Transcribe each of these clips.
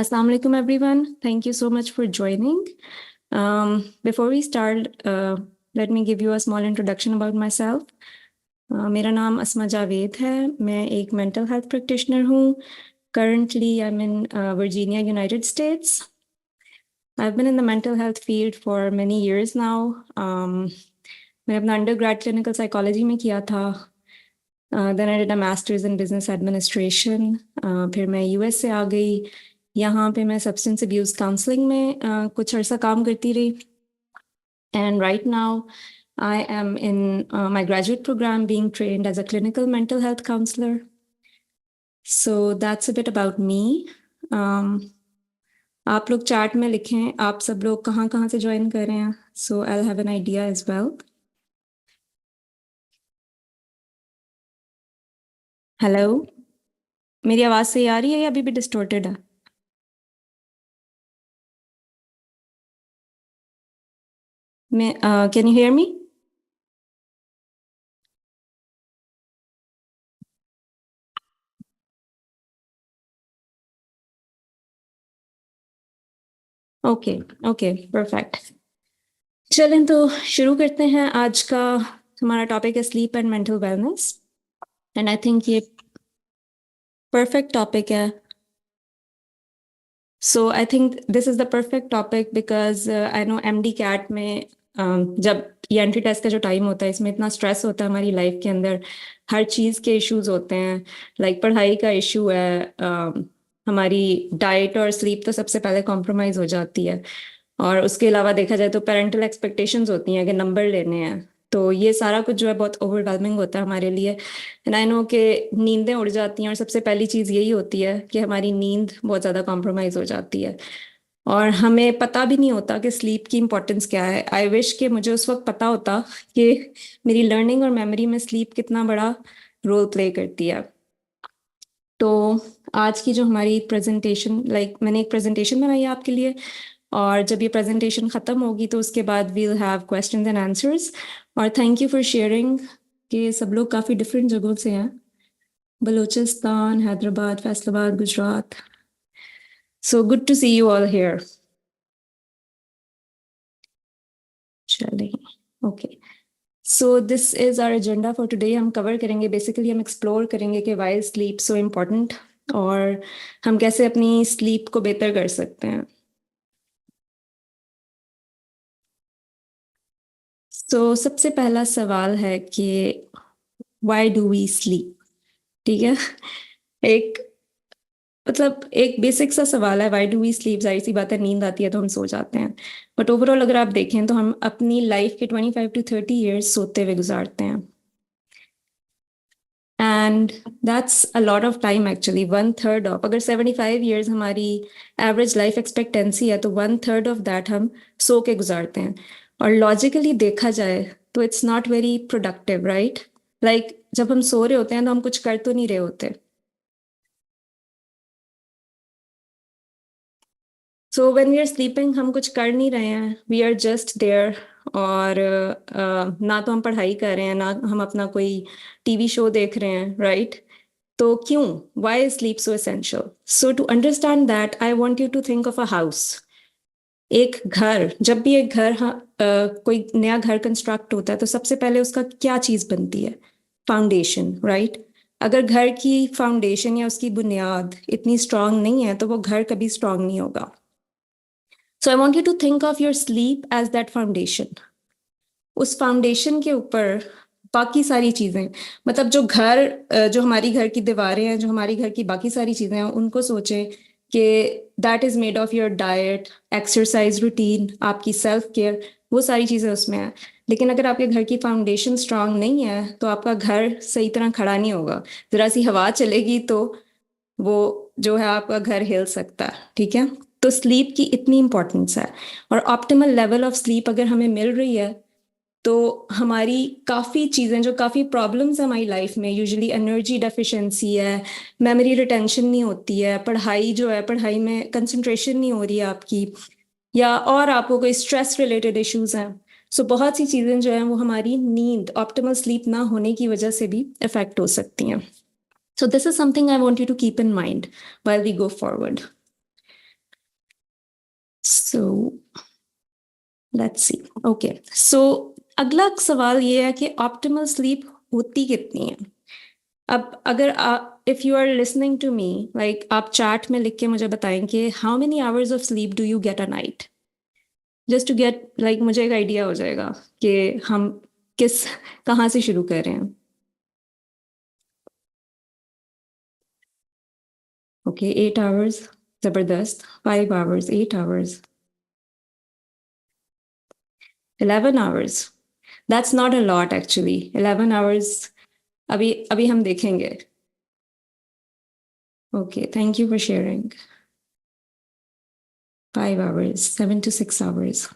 Assalamu alaikum, everyone. Thank you so much for joining. Before we start, let me give you a small introduction about myself. मेरा नाम अस्मा जावेद है. मैं एक mental health practitioner हूँ. Currently, I'm in Virginia, United States. I've been in the mental health field for many years now. मैंने अपना undergrad clinical psychology में किया था. Then I did a master's in business administration. फिर मैं US से आ गई. यहाँ पे मैं सब्सटेंस अब्यूज काउंसलिंग में कुछ अर्सा काम करती रही. And right now I am in my graduate programme being trained as a clinical mental health counsellor. So that's a bit about me. आप लोग चैट में लिखें आप सब लोग कहाँ कहाँ से ज्वाइन कर रहे हैं, so I have an idea as well. Hello, मेरी आवाज़ सही आ रही है या अभी भी डिस्टॉर्टेड है? मैं can you hear me? Okay okay, perfect. चलें तो शुरू करते हैं. आज का हमारा टॉपिक है sleep and mental wellness. And I think ये परफेक्ट टॉपिक है. So I think this is the perfect topic because I know MD CAT में जब ये एंट्री टेस्ट का जो टाइम होता है इसमें इतना स्ट्रेस होता है हमारी लाइफ के अंदर. हर चीज़ के इश्यूज होते हैं. लाइक पढ़ाई का इशू है, हमारी डाइट और स्लीप तो सबसे पहले कॉम्प्रोमाइज़ हो जाती है. और उसके अलावा देखा जाए तो पेरेंटल एक्सपेक्टेशंस होती हैं कि नंबर लेने हैं. तो ये सारा कुछ जो है बहुत ओवरवेलमिंग होता है हमारे लिए. एंड आई नो कि नींदें उड़ जाती हैं और सबसे पहली चीज़ यही होती है कि हमारी नींद बहुत ज़्यादा कॉम्प्रोमाइज़ हो जाती है. और हमें पता भी नहीं होता कि स्लीप की इम्पोर्टेंस क्या है. आई विश कि मुझे उस वक्त पता होता कि मेरी लर्निंग और मेमोरी में स्लीप कितना बड़ा रोल प्ले करती है. तो आज की जो हमारी प्रेजेंटेशन, मैंने एक प्रेजेंटेशन बनाई है आपके लिए. और जब ये प्रेजेंटेशन ख़त्म होगी तो उसके बाद we'll have questions and answers. और थैंक यू फॉर शेयरिंग कि सब लोग काफ़ी डिफरेंट जगहों से हैं. Balochistan, Hyderabad, Faisalabad, Gujarat. So good to see you all here. चलिए, okay. So this is our agenda for today. हम कवर करेंगे, बेसिकली हम एक्सप्लोर करेंगे कि वाई स्लीप सो इम्पोर्टेंट और हम कैसे अपनी स्लीप को बेहतर कर सकते हैं. तो सबसे पहला सवाल है कि वाई डू वी स्लीप. ठीक है, एक एक बेसिक सा सवाल है, व्हाई डू वी स्लीप. जाहिर सी बात है, नींद आती है तो हम सो जाते हैं. बट ओवरऑल अगर आप देखें तो हम अपनी लाइफ के 25 to 30 years सोते हुए गुजारते हैं. And that's a lot of time actually. 1/3 of, अगर 75 years हमारी एवरेज लाइफ एक्सपेक्टेंसी है तो 1/3 ऑफ दैट हम सो के गुजारते हैं. और लॉजिकली देखा जाए तो it's not very productive, right? Like जब हम सो रहे होते हैं तो हम कुछ कर तो नहीं रहे होते. So when we are sleeping हम कुछ कर नहीं रहे हैं, वी आर जस्ट देयर. और ना तो हम पढ़ाई कर रहे हैं ना हम अपना कोई टीवी शो देख रहे हैं, राइट? तो क्यों, why is sleep so essential? So to understand that I want you to think of a house. एक घर, जब भी एक घर, हाँ, कोई नया घर कंस्ट्रक्ट होता है तो सबसे पहले उसका क्या चीज बनती है? Foundation, right? अगर घर की फाउंडेशन या उसकी बुनियाद इतनी स्ट्रांग नहीं है तो वो घर कभी स्ट्रांग नहीं होगा. So I want you to think of your sleep as that foundation. उस फाउंडेशन के ऊपर बाकी सारी चीजें, मतलब जो घर, जो हमारी घर की दीवारें हैं, जो हमारी घर की बाकी सारी चीजें हैं, उनको सोचें कि that is made of your diet, exercise routine, आपकी सेल्फ केयर, वो सारी चीजें उसमें हैं. लेकिन अगर आपके घर की फाउंडेशन स्ट्रांग नहीं है तो आपका घर सही तरह खड़ा नहीं होगा. जरा सी हवा चलेगी तो वो जो है आपका घर हिल सकता है. ठीक है, तो स्लीप की इतनी इंपॉर्टेंस है. और ऑप्टिमल लेवल ऑफ स्लीप अगर हमें मिल रही है तो हमारी काफ़ी चीज़ें, जो काफ़ी प्रॉब्लम्स हैं हमारी लाइफ में, यूजुअली एनर्जी डेफिशिएंसी है, मेमोरी रिटेंशन नहीं होती है, पढ़ाई जो है, पढ़ाई में कंसंट्रेशन नहीं हो रही है आपकी, या और आपको कोई स्ट्रेस रिलेटेड इश्यूज हैं. सो बहुत सी चीज़ें जो हैं वो हमारी नींद, ऑप्टिमल स्लीप ना होने की वजह से भी इफेक्ट हो सकती हैं. So this is something I want you to keep in mind while we go forward. So let's see. Okay. So अगला सवाल ये है कि ऑप्टिमल स्लीप होती कितनी है? अब अगर if you are listening to me, like आप चार्ट में लिख के मुझे बताएं कि how many hours of sleep do you get a night, just to get like मुझे एक आइडिया हो जाएगा कि हम किस कहाँ से शुरू कर रहे हैं. ओके, 8 आवर्स, जबरदस्त. 5 hours, 8 hours, 11 hours. That's not a lot actually. 11 hours अभी अभी हम देखेंगे. Okay, thank you for sharing. 5 hours, 7 to 6 hours.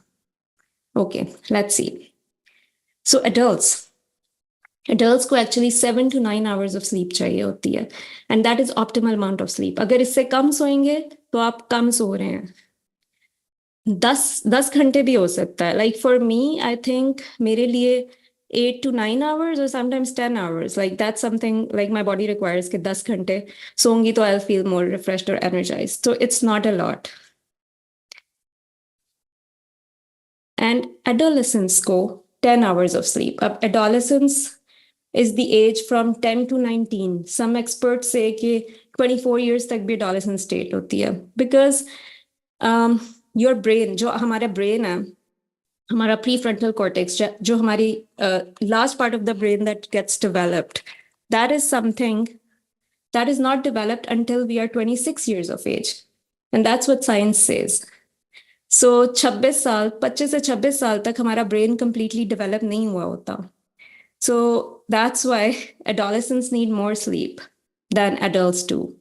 Okay, let's see. So adults को actually 7 to 9 hours of sleep चाहिए होती है, and that is optimal amount of sleep. अगर इससे कम सोएंगे तो आप कम सो रहे हैं. 10 घंटे भी हो सकता है. Like for me I think मेरे लिए 8 to 9 hours or sometimes 10 hours, like that's something like my body requires कि 10 घंटे सोंगी तो I'll feel more refreshed or energized. So it's not a lot. And adolescents go 10 hours of sleep. Ab adolescence is the age from 10 to 19. Some experts say कि 24 years तक भी adolescent state होती है. Because your brain, जो हमारा brain है, हमारा prefrontal cortex, जो हमारी last part of the brain that gets developed, that is something that is not developed until we are 26 years of age. And that's what science says. So 26 साल, 25 से 26 साल तक हमारा ब्रेन कंप्लीटली डेवलप नहीं हुआ होता. So that's why adolescents need more sleep than adults do.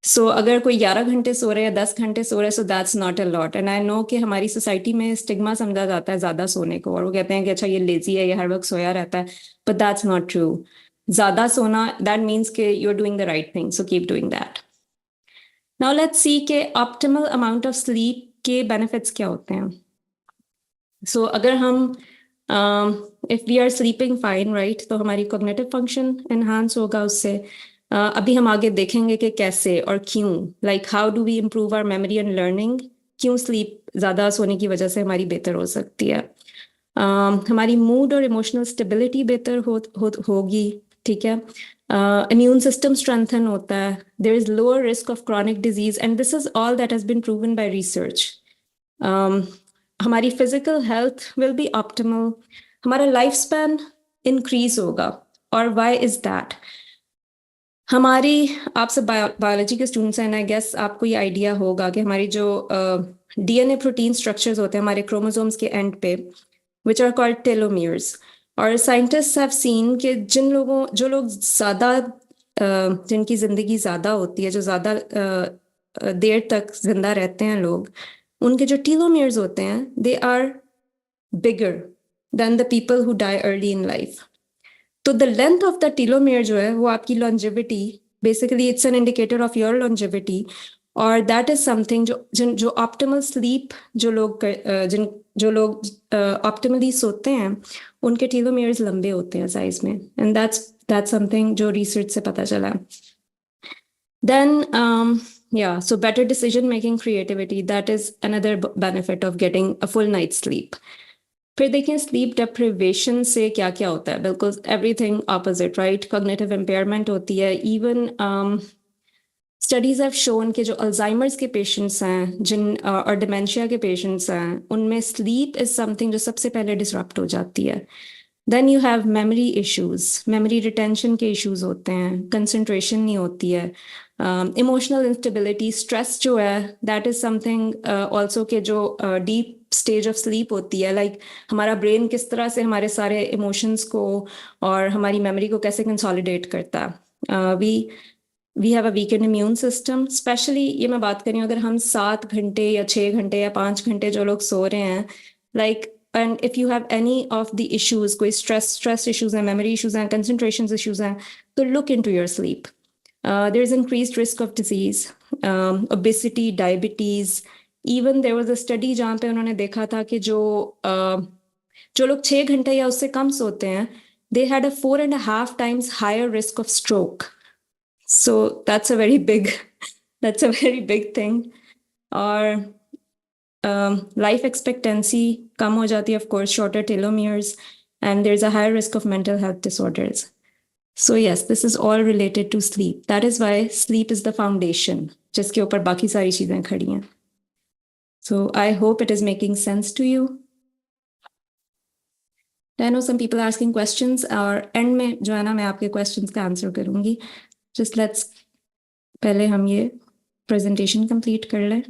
So अगर कोई 11 घंटे सो रहे हैं, 10 घंटे सो रहे हैं, so that's not a lot. And I know कि हमारी सोसाइटी में स्टिग्मा समझा जाता है ज्यादा सोने को, और वो कहते हैं कि अच्छा ये लेजी है, ये हर वक्त सोया रहता है. But that's not true. ज्यादा सोना, that means कि you're doing the right thing, so keep doing that. Now let's see कि optimal amount of sleep के benefits क्या होते हैं. So अगर हम if we are sleeping fine, right, तो हमारी cognitive function enhance होगा उससे. अभी हम आगे देखेंगे कि कैसे और क्यों, like how do we improve our memory and learning, क्यों sleep ज़्यादा सोने की वजह से हमारी बेहतर हो सकती है. हमारी मूड और इमोशनल स्टेबिलिटी बेहतर होगी. ठीक है. इम्यून सिस्टम स्ट्रेंथन होता है. There is lower risk of chronic disease, and this is all that has been proven by research. हमारी physical health will be optimal. हमारा लाइफ स्पैन इंक्रीज होगा. और व्हाई इज दैट? हमारी, आप सब biology के स्टूडेंट्स हैं, आई गेस आपको ये आइडिया होगा कि हमारी जो डीएनए प्रोटीन स्ट्रक्चर्स होते हैं हमारे क्रोमोसोम्स के एंड पे, which are called telomeres. और scientists have seen कि जो लोग ज़्यादा जिनकी ज़िंदगी ज़्यादा होती है, जो ज़्यादा देर तक जिंदा रहते हैं लोग, उनके जो telomeres होते हैं, they are bigger than the people who die early in life. तो the length of the telomere जो है वो आपकी longevity, basically it's an indicator of your longevity. और दैट इज समथिंग जो ऑप्टिमल स्लीप जो लोग ऑप्टिमली सोते हैं उनके टीलोमेयर्स लंबे होते हैं साइज में, एंड दैट्स समथिंग जो रिसर्च से पता चला. Then yeah, so better decision making, creativity, that is another benefit of getting a full night's sleep. फिर देखें स्लीप डेप्रिवेशन से क्या क्या होता है. बिल्कुल everything opposite, right. Cognitive impairment होती है. इवन स्टडीज हैव शोन कि जो अल्जाइमर्स के पेशेंट्स हैं और डिमेंशिया के पेशेंट्स हैं, उनमें स्लीप इज समथिंग जो सबसे पहले डिसरप्ट हो जाती है. Then you have memory issues, memory retention के इश्यूज होते हैं, कंसंट्रेशन नहीं होती है, इमोशनल इंस्टेबिलिटी, स्ट्रेस जो है, दैट इज समथिंग ऑल्सो के जो डीप स्टेज ऑफ स्लीप होती है, लाइक हमारा ब्रेन किस तरह से हमारे सारे इमोशंस को और हमारी मेमोरी को कैसे कंसोलिडेट करता है. We have a weakened immune system. Specially ये मैं बात कर रही हूँ अगर हम 7 घंटे या 6 घंटे या 5 घंटे जो लोग सो रहे हैं, like, and if you have any of the issues, कोई स्ट्रेस इश्यूज हैं, मेमोरी इश्यूज हैं, कंसंट्रेशन इश्यूज हैं, तो look into your sleep. There is increased risk of disease, obesity, diabetes. Even there was a study जहाँ पे उन्होंने देखा था कि जो लोग 6 घंटे या उससे कम सोते हैं, they had a 4.5 times higher risk of stroke. So that's a very big thing. Or life expectancy कम हो जाती है, of course, shorter telomeres, and there's a higher risk of mental health disorders. So yes, this is all related to sleep. That is why sleep is the foundation, जिसके ऊपर बाकी सारी चीजें खड़ी हैं. So I hope it is making sense to you. I know some people are asking questions, और end में जो है ना मैं आपके questions का answer करूँगी. Just let's पहले हम ये presentation complete कर लें.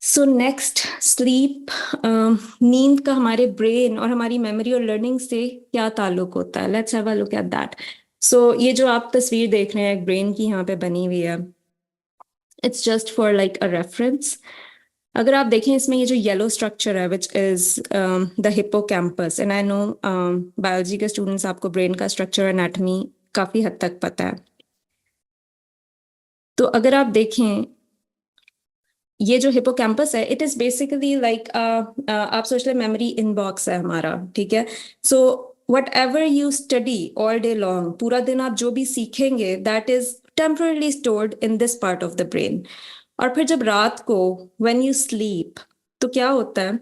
सो नेक्स्ट, स्लीप, नींद का हमारे ब्रेन और हमारी मेमोरी और लर्निंग से क्या ताल्लुक होता है. Let's have a look at that. So ये जो आप तस्वीर देख रहे हैं ब्रेन की यहाँ पे बनी हुई है, it's just for like a reference. अगर आप देखें इसमें ये जो येलो स्ट्रक्चर है which is the hippocampus, and I know biology के स्टूडेंट्स आपको ब्रेन का स्ट्रक्चर एनाटॉमी काफी हद तक पता है. तो अगर आप देखें ये जो हिपोकैम्पस है, इट इज बेसिकली लाइक आप सोच लें मेमोरी इनबॉक्स है हमारा, ठीक है. So what ever you study all day long, पूरा दिन आप जो भी सीखेंगे, that is temporarily stored in this part of the brain. और फिर जब रात को व्हेन यू स्लीप, तो क्या होता है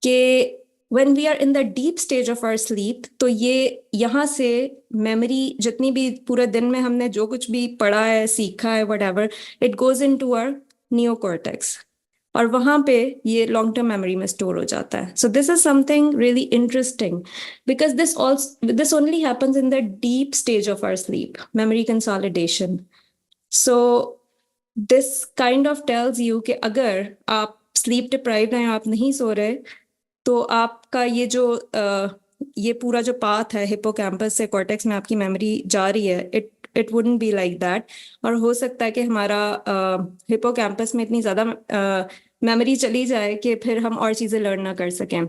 कि when we are in the deep stage of our sleep, तो ये यहाँ से मेमोरी जितनी भी पूरे दिन में हमने जो कुछ भी पढ़ा है, सीखा है, whatever, it goes into our neocortex, और वहां पे ये लॉन्ग टर्म मेमोरी में स्टोर हो जाता है. So this is something really interesting because this only happens in the deep stage of our sleep, memory consolidation. So this kind of tells you कि अगर आप स्लीप डिप्राइव्ड हैं, आप नहीं सो रहे, तो आपका ये जो ये पूरा जो पाथ है हिप्पोकैम्पस से कॉर्टेक्स में आपकी मेमोरी जा रही है, it wouldn't be like that. और हो सकता है कि हमारा हिप्पोकैम्पस में इतनी ज़्यादा मेमोरी चली जाए कि फिर हम और चीज़ें लर्न ना कर सकें.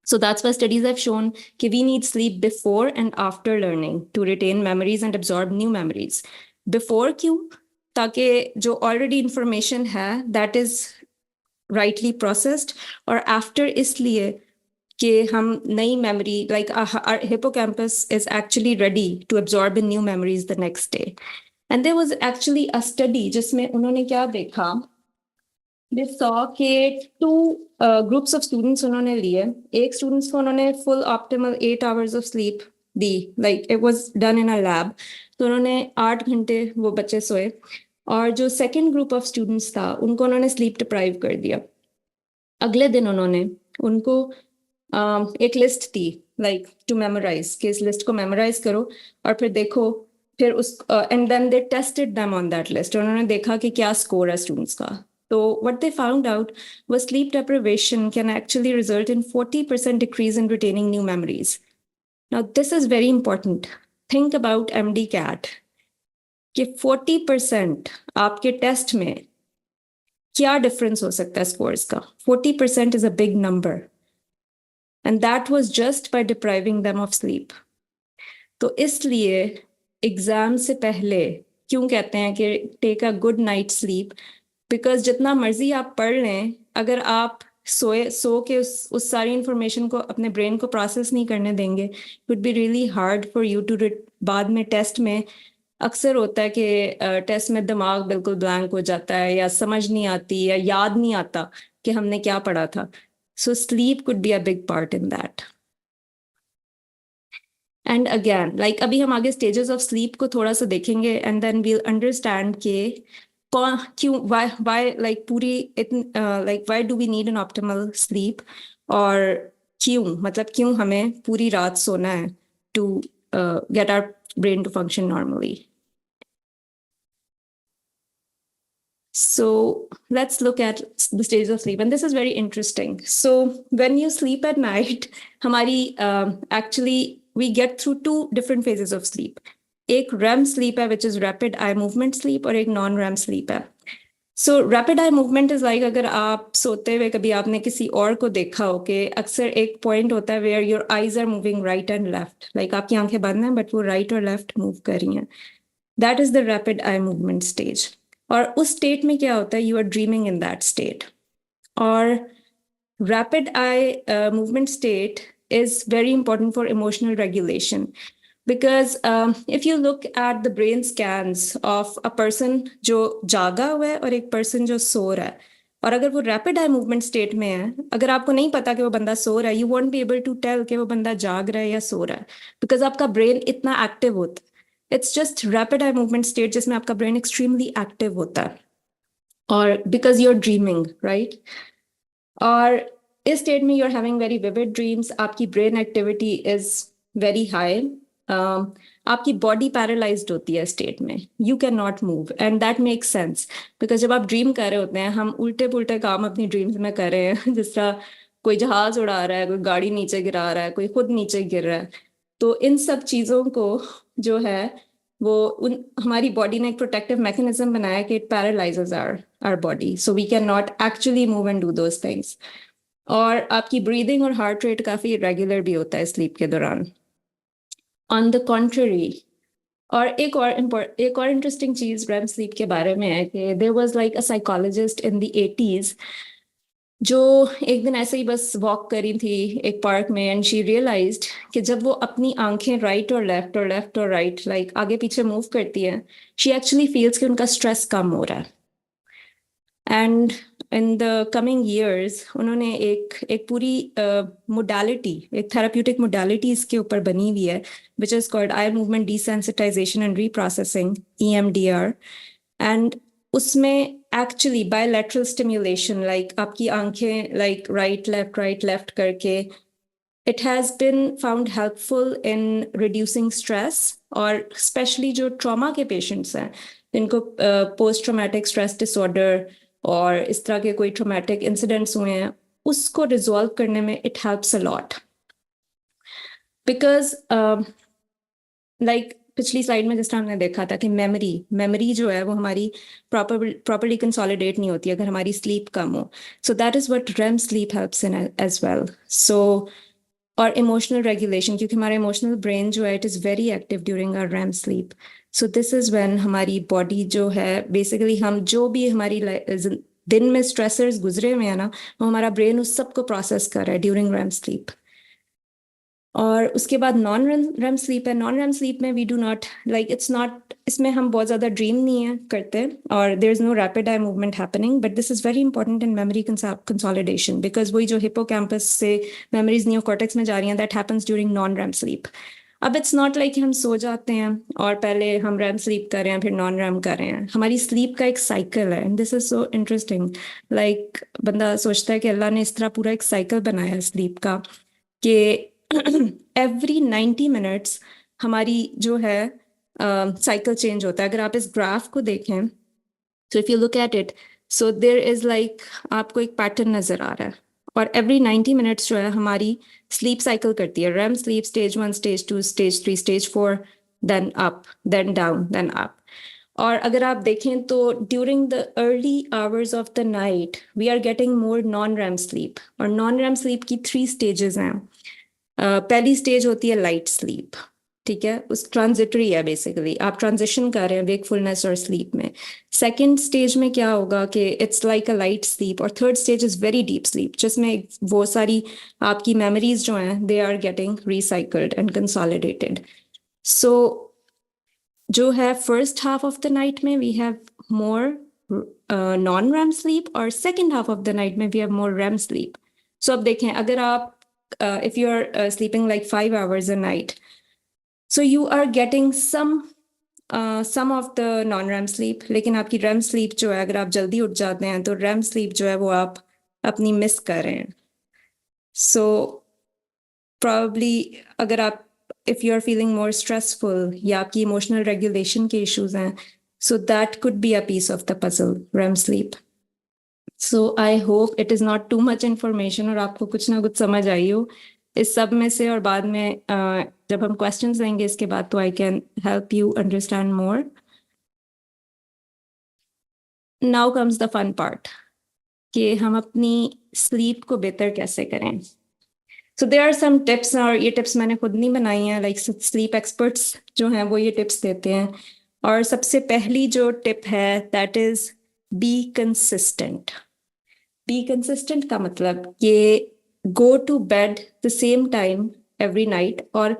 So that's why studies have shown कि we need sleep before and after learning to retain memories and absorb new memories. Before क्यों? ताकि जो already information है that is rightly processed, और after इसलिए कि हम नई memory, like our hippocampus is actually ready to absorb in new memories the next day. And there was actually a study जिसमें उन्होंने क्या देखा, they saw कि two groups of students उन्होंने लिए. एक students को उन्होंने full optimal 8 hours of sleep the, like it was done in a lab. तो उन्होंने 8 घंटे वो बच्चे सोए, और जो सेकेंड ग्रुप ऑफ स्टूडेंट्स था उनको उन्होंने स्लीप डिप्राइव कर दिया. अगले दिन उन्होंने उनको एक लिस्ट दी, लाइक टू मेमोराइज, कि इस लिस्ट को मेमोराइज करो और फिर देखो, फिर उस and then they tested them on that list. उन्होंने देखा कि क्या स्कोर है स्टूडेंट्स का. तो what they found out was sleep deprivation can actually result in 40% decrease in retaining new memories. Now this is very important. Think about MD-CAT कि 40% आपके test में क्या डिफरेंस हो सकता है स्कोर्स का. 40% is a big number, and that was just by depriving them of sleep. तो इसलिए एग्जाम से पहले क्यों कहते हैं कि take a good night sleep, because जितना मर्जी आप पढ़ लें, अगर आप सो के उस सारी इंफॉर्मेशन को अपने ब्रेन को प्रोसेस नहीं करने देंगे, it would be really hard for you to बाद में टेस्ट में. अक्सर होता है कि टेस्ट में दिमाग बिल्कुल ब्लैंक हो जाता है, या समझ नहीं आती, या याद नहीं आता कि हमने क्या पढ़ा था. So sleep could be a big part in that. And again, like अभी हम आगे स्टेजेस ऑफ स्लीप को थोड़ा सा देखेंगे, एंड देन वील अंडरस्टैंड के क्यों, वाई लाइक पूरी like why do we need an optimal sleep, और क्यों, मतलब क्यों हमें पूरी रात सोना है to get our brain to function normally. So let's look at the stages of sleep, and this is very interesting. So when you sleep at night, hamari actually we get through two different phases of sleep. एक REM sleep है, which is rapid eye movement sleep, और एक non-REM sleep है. So rapid eye movement is like अगर आप सोते हुए कभी आपने किसी और को देखा हो कि अक्सर एक point होता है where your eyes are moving right and left, like आपकी आंखें बंद हैं but वो right और left move कर रही हैं. That is the rapid eye movement stage. और उस state में क्या होता है, you are dreaming in that state. और rapid eye movement state is very important for emotional regulation. Because if you look at the brain scans of a person जो जागा हुआ है और एक person जो सो रहा है, और अगर वो रैपिड आई मूवमेंट स्टेट में है, अगर आपको नहीं पता कि वो बंदा सो रहा है, you won't be able to tell कि वो बंदा जाग रहा है या सो रहा है, बिकॉज आपका ब्रेन इतना एक्टिव होता है। It's just rapid eye movement state जिसमें आपका ब्रेन एक्सट्रीमली एक्टिव होता है, और because you are dreaming, right. और इस स्टेट में you are having very vivid dreams, आपकी brain activity is very high, आपकी बॉडी पैरालाइज्ड होती है स्टेट में, you can not move, and that make sense, because जब आप ड्रीम कर रहे होते हैं, हम उल्टे पुल्टे काम अपनी ड्रीम्स में कर रहे हैं जिस तरह कोई जहाज उड़ा रहा है, कोई गाड़ी नीचे गिरा रहा है, कोई खुद नीचे गिर रहा है। तो इन सब चीज़ों को जो है वो उन हमारी बॉडी ने एक प्रोटेक्टिव मैकेनिज्म बनाया कि it paralyses our body, so we can not actually move and do those things. और आपकी ब्रीदिंग और हार्ट रेट काफ़ी इरेगुलर भी होता है स्लीप के दौरान। ऑन द कॉन्ट्ररी, और एक और इंटरेस्टिंग चीज रेम स्लीप के बारे में है कि there was like a psychologist in the 80s जो एक दिन ऐसे ही बस वॉक करी थी एक पार्क में, एंड शी रियलाइज्ड कि जब वो अपनी आंखें राइट और लेफ्ट और राइट लाइक आगे पीछे मूव करती है, शी एक्चुअली फील्स कि उनका स्ट्रेस कम हो रहा है। And in the coming years उन्होंने एक पूरी मोडालिटी, एक थेराप्यूटिक मोडालिटी इसके ऊपर बनी हुई है, which is called eye movement desensitisation and reprocessing, EMDR। And उसमें एक्चुअली बायलैटरल स्टिम्युलेशन, लाइक आपकी आंखें लाइक राइट लेफ्ट करके, it has been found helpful in reducing stress, और स्पेशली जो ट्रॉमा के पेशेंट्स हैं जिनको पोस्ट ट्रॉमेटिक स्ट्रेस डिसऑर्डर और इस तरह के कोई ट्रॉमेटिक इंसिडेंट्स हुए हैं, उसको रिजॉल्व करने में it helps a lot, because like पिछली स्लाइड में जिस तरह हमने देखा था कि मेमोरी जो है वो हमारी प्रॉपरली कंसोलिडेट नहीं होती अगर हमारी स्लीप कम हो। So that is what REM sleep helps in as well. So और इमोशनल रेगुलेशन, क्योंकि हमारा इमोशनल ब्रेन जो है it is very active during our REM sleep. So this is when हमारी बॉडी जो है बेसिकली हम जो भी हमारी दिन में स्ट्रेसर्स गुजरे हुए हैं ना, वो हमारा ब्रेन उस सब को प्रोसेस कर रहा है ड्यूरिंग रैम स्लीप। और उसके बाद नॉन रैम स्लीप है। नॉन रैम स्लीप में we do not like it's not, इसमें हम बहुत ज़्यादा ड्रीम नहीं है करते और there is no rapid eye movement happening, but this is very important in memory consolidation, because वही जो हिपोकैम्पस से मेमोरीज नियोकॉर्टेक्स में जा रही हैं, that happens during non REM sleep. अब इट्स नॉट लाइक हम सो जाते हैं और पहले हम रैम स्लीप कर रहे हैं फिर नॉन रैम कर रहे हैं, हमारी स्लीप का एक साइकिल है। This is so interesting, like बंदा सोचता है कि अल्लाह ने इस तरह पूरा एक साइकिल बनाया है स्लीप का कि एवरी 90 मिनट्स हमारी जो है साइकिल चेंज होता है। अगर आप इस ग्राफ को देखें, तो if you look at it, so there is like आपको एक पैटर्न नजर आ रहा है, और एवरी 90 मिनट्स जो है हमारी स्लीप साइकिल करती है। REM sleep stage 1, stage 2, stage 3, stage 4, then up, then down, then up. और अगर आप देखें तो during the early hours of the night we are getting more non REM sleep, और नॉन रैम स्लीप की 3 stages हैं। पहली स्टेज होती है लाइट स्लीप, ठीक है, उस ट्रांजिटरी है, बेसिकली आप ट्रांजिशन कर रहे हैं वेकफुलनेस और स्लीप में। सेकंड स्टेज में क्या होगा कि it's like a light sleep, और third stage is very deep sleep जिसमें वो सारी आपकी मेमोरीज जो हैं they are getting recycled and consolidated. So जो है first half of the night में we have more non REM sleep, और second half of the night में we have more REM sleep. So अब देखें, अगर आप if you're sleeping like 5 hours a night, so you are getting some of the non-REM sleep, लेकिन आपकी REM sleep जो है, अगर आप जल्दी उठ जाते हैं तो REM sleep जो है वो आप अपनी मिस कर रहे हैं। So probably अगर आप if you are feeling more stressful या आपकी इमोशनल रेगुलेशन के इश्यूज हैं, so that could be a piece of the puzzle, REM sleep. So I hope it is not too much information और आपको कुछ ना कुछ समझ आई हो इस सब में से, और बाद में जब हम क्वेश्चंस लेंगे इसके बाद तो I can help you understand more. Now comes the fun part कि हम अपनी स्लीप को बेहतर कैसे करें। So there are some tips, और ये टिप्स मैंने खुद नहीं बनाई हैं, लाइक स्लीप एक्सपर्ट्स जो हैं वो ये टिप्स देते हैं। और सबसे पहली जो टिप है that is be consistent. Be consistent का मतलब कि go to bed the same time every night और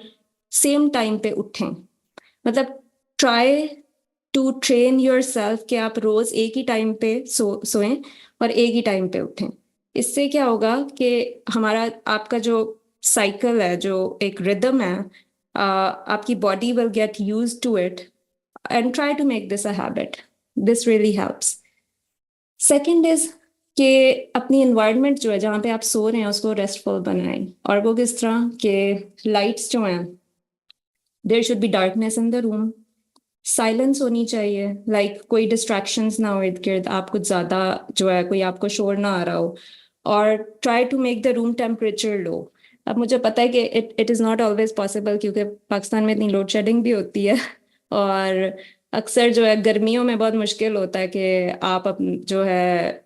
सेम टाइम पे उठें। मतलब try to train yourself कि आप रोज एक ही टाइम पे सोएं और एक ही टाइम पे उठें। इससे क्या होगा कि हमारा आपका जो साइकिल है, जो एक रिदम है, आपकी body will get use to it and try to make this a habit. This really helps. Second is कि अपनी इन्वायरमेंट जो है जहाँ पे आप सो रहे हैं उसको रेस्टफुल बनाएं। और वो किस तरह के लाइट्स जो हैं, there should be darkness in the room, silence होनी चाहिए, कोई डिस्ट्रैक्शंस ना हो इर्द गिर्द, आप कुछ ज़्यादा जो है कोई आपको शोर ना आ रहा हो। और try to make the room temperature low. अब मुझे पता है कि it is not always possible क्योंकि पाकिस्तान में इतनी लोड शेडिंग भी होती है और अक्सर जो है गर्मियों में बहुत मुश्किल होता है कि आप जो है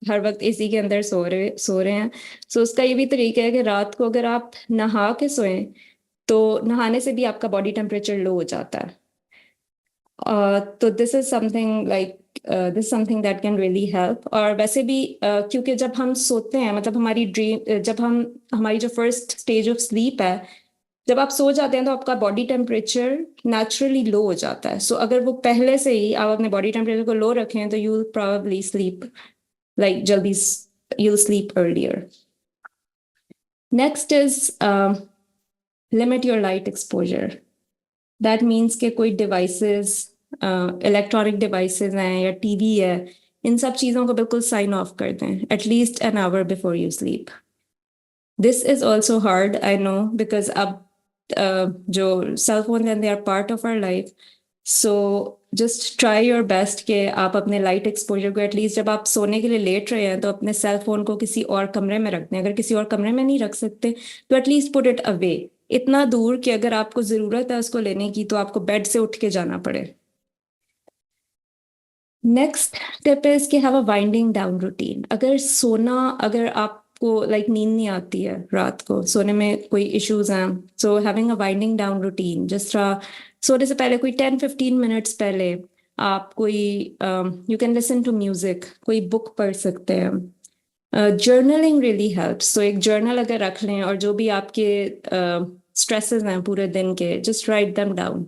हर वक्त एसी के अंदर सो रहे हैं। सो उसका ये भी तरीका है कि रात को अगर आप नहा के सोएं तो नहाने से भी आपका बॉडी टेम्परेचर लो हो जाता है। तो this something that can really help. और वैसे भी क्योंकि जब हम सोते हैं, मतलब जब हम हमारी जो फर्स्ट स्टेज ऑफ स्लीप है, जब आप सो जाते हैं तो आपका बॉडी टेम्परेचर नेचुरली लो हो जाता है। सो अगर वो पहले से ही आप अपने बॉडी टेम्परेचर को लो रखें तो यू विल प्रोबेबली स्लीप जल्दी, you'll sleep earlier. Next is limit your light exposure. That means कि कोई डिवाइसेस, इलेक्ट्रॉनिक डिवाइसेस हैं या टीवी है, इन सब चीज़ों को बिल्कुल साइन ऑफ कर दें at least an hour before you sleep. This is also hard, I know, because अब जो सेल फोन हैं they are part of our life. So just try your best कि आप अपने लाइट एक्सपोजर को एटलीस्ट जब आप सोने के लिए लेट रहे हैं तो अपने सेल फोन को किसी और कमरे में रख दें। अगर किसी और कमरे में नहीं रख सकते तो एटलीस्ट पुट इट अवे, इतना दूर कि अगर आपको जरूरत है उसको लेने की तो आपको बेड से उठ के जाना पड़े। नेक्स्ट टिप इज कि have a winding down routine. अगर आपको नींद नहीं आती है रात को, सोने में कोई इश्यूज हैं, so having a winding down routine, जिस तरह सोने से पहले कोई 10-15 मिनट्स पहले आप कोई you can listen to music, कोई बुक पढ़ सकते हैं। Journaling really helps. सो एक जर्नल अगर रख लें और जो भी आपके स्ट्रेसेस हैं पूरे दिन के, जस्ट राइट देम डाउन।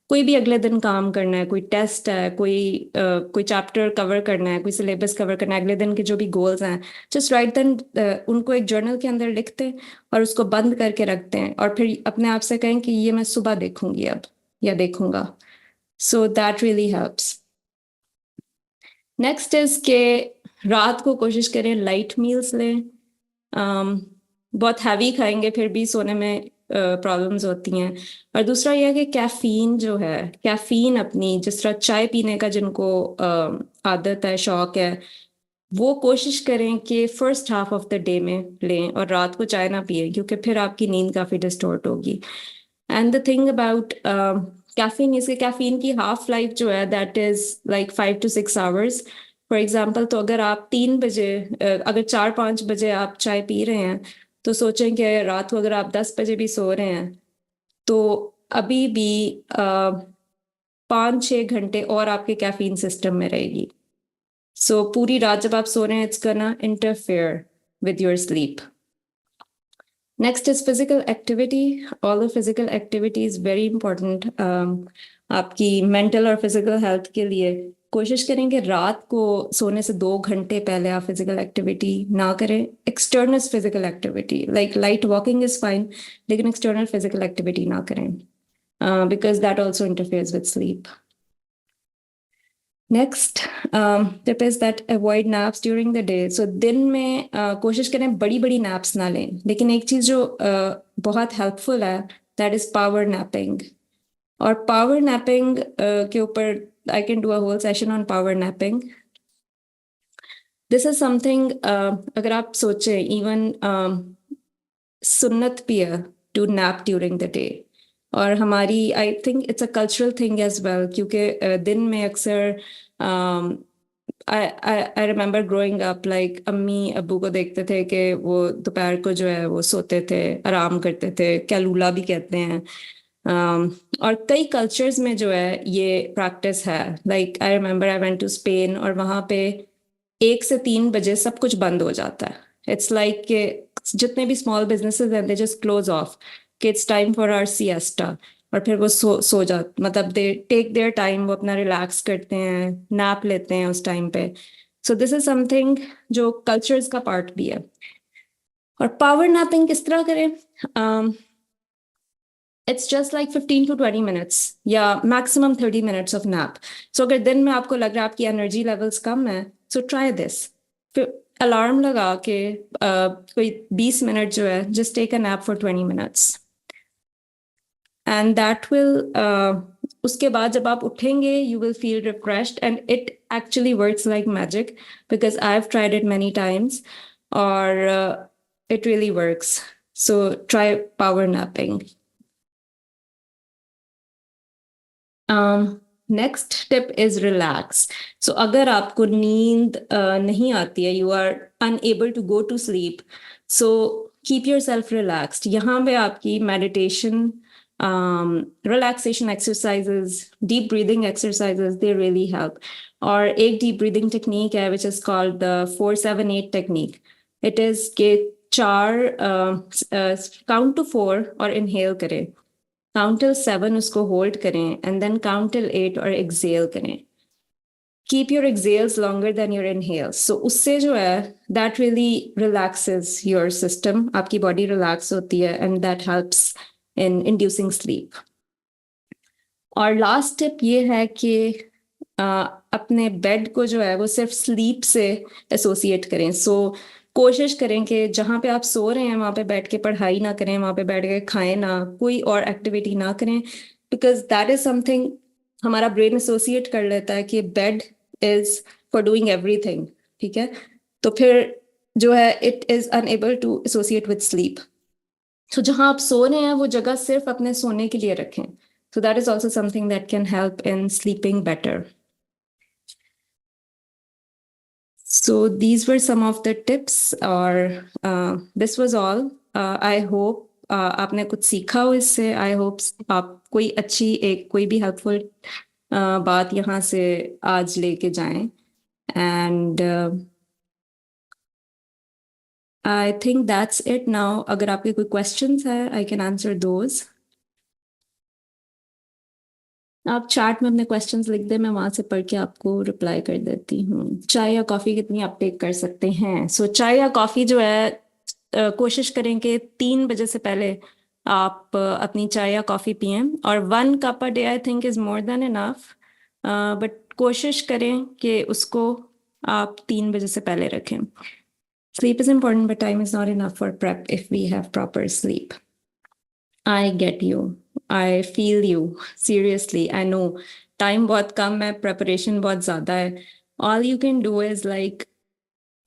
कोई भी अगले दिन काम करना है, कोई टेस्ट है, कोई चैप्टर कवर करना है, कोई सिलेबस कवर करना है, अगले दिन के जो भी गोल्स हैं, जस्ट राइट देम, उनको एक जर्नल के अंदर लिखते हैं और उसको बंद करके रखते हैं और फिर अपने आप से कहें कि ये मैं सुबह देखूंगी अब या देखूंगा। So that really helps. Next is के रात को कोशिश करें लाइट मील्स लें। बहुत हैवी खाएंगे फिर भी सोने में प्रॉब्लम्स होती हैं। और दूसरा यह है कि कैफीन जो है, कैफीन अपनी जिस तरह चाय पीने का जिनको आदत है, शौक है, वो कोशिश करें कि first half of the day में लें और रात को चाय ना पिए क्योंकि फिर आपकी नींद काफ़ी डिस्टॉर्ट होगी। And the thing about caffeine, इसके कैफीन की हाफ लाइफ जो है that is 5 to 6 hours। For example, तो अगर आप 3 बजे, अगर 4-5 बजे आप चाय पी रहे हैं तो सोचें कि रात को अगर आप 10 बजे भी सो रहे हैं तो अभी भी 5-6 घंटे और आपके कैफीन सिस्टम में रहेगी। सो पूरी रात जब आप सो रहे हैं it's gonna interfere with your sleep. Next is physical activity. All the physical activity is very important आपकी मेंटल और फिजिकल हेल्थ के लिए। कोशिश करें कि रात को सोने से 2 घंटे पहले आप फिजिकल एक्टिविटी ना करें। External physical activity light walking is fine, लेकिन एक्सटर्नल फिजिकल एक्टिविटी ना करें because that also interferes with sleep. Next tip is that avoid naps during the day. So दिन में कोशिश करें बड़ी बड़ी नैप्स ना लें, लेकिन एक चीज़ जो बहुत हेल्पफुल है दैट इज पावर नैपिंग। और पावर नैपिंग के ऊपर I can do a whole session on power napping. This is something, अगर आप सोचें इवन सुन्नत भी है to nap during the day. और हमारी I think it's a cultural thing as well क्योंकि दिन में अक्सर आई रिमेम्बर ग्रोइंग अप अम्मी अब्बू को देखते थे कि वो दोपहर को जो है वो सोते थे, आराम करते थे, कैलूला भी कहते हैं। और कई कल्चर्स में जो है ये प्रैक्टिस है। I remember I went to Spain और वहाँ पे 1 से 3 बजे सब कुछ बंद हो जाता है। इट्स कि जितने भी स्मॉल बिजनेसेस हैं दे जस्ट क्लोज ऑफ कि it's time for our siesta. और फिर वो सो जा, मतलब दे टेक देयर टाइम, वो अपना रिलैक्स करते हैं, नैप लेते हैं उस टाइम पे। सो दिस इज समथिंग जो कल्चर्स का पार्ट भी है। और पावर नैपिंग किस तरह करें? It's just like 15 to 20 minutes या मैक्सिमम 30 minutes ऑफ नैप। सो अगर दिन में आपको लग रहा है आपकी एनर्जी लेवल्स कम है, सो ट्राई दिस। फिर अलार्म लगा के कोई 20 मिनट जो है, just take a nap for 20 minutes, and that will, उसके बाद जब आप उठेंगे you will feel refreshed, and it actually works like magic because I have tried it many times, और it really works. So try power napping. Next tip is relax. So अगर आपको नींद नहीं आती है, you are unable to go to sleep, so keep yourself relaxed. यहाँ पे आपकी meditation, relaxation exercises, deep breathing exercises, they really help. और एक डीप ब्रीदिंग टेक्निक है which is called the 4-7-8 technique. It is के चार count to 4 और inhale करें, काउंट टिल 7 उसको होल्ड करें, एंड देन काउंट टिल 8 और एक्सेल करें। Keep your exhales longer than your inhales. So उससे जो है that really relaxes your system, आपकी बॉडी रिलैक्स होती है, and that helps in inducing sleep. और लास्ट टिप ये है कि अपने बेड को जो है वो सिर्फ स्लीप से एसोसिएट करें। सो कोशिश करें कि जहाँ पे आप सो रहे हैं वहाँ पे बैठ के पढ़ाई ना करें, वहाँ पे बैठ के खाएं ना, कोई और एक्टिविटी ना करें, बिकॉज दैट इज समथिंग हमारा ब्रेन एसोसिएट कर लेता है कि bed is for doing everything. ठीक है, तो फिर जो है it is unable to associate with sleep. तो जहाँ आप सो रहे हैं वो जगह सिर्फ अपने सोने के लिए रखें। So that is also something that can help in sleeping better. So these were some of the tips, or this was all. I hope आपने कुछ सीखा हो इससे। I hope आप कोई अच्छी, एक कोई भी helpful बात यहाँ से आज लेके जाएं। And I think that's it now. अगर आपके कोई questions है, I can answer those. आप चैट में अपने क्वेश्चंस लिख दें, मैं वहां से पढ़ के आपको रिप्लाई कर देती हूँ। चाय या कॉफी कितनी आप टेक कर सकते हैं? सो चाय या कॉफी जो है, कोशिश करें कि 3 बजे से पहले आप अपनी चाय या कॉफी पिएं, और 1 cup a day I think is more than enough, but कोशिश करें कि उसको आप 3 बजे से पहले रखें। Sleep is important but time is not enough for prep if we have proper sleep. I get you, I feel you, seriously I know time बहुत कम है, प्रेपरेशन बहुत ज़्यादा है। All you can do is like,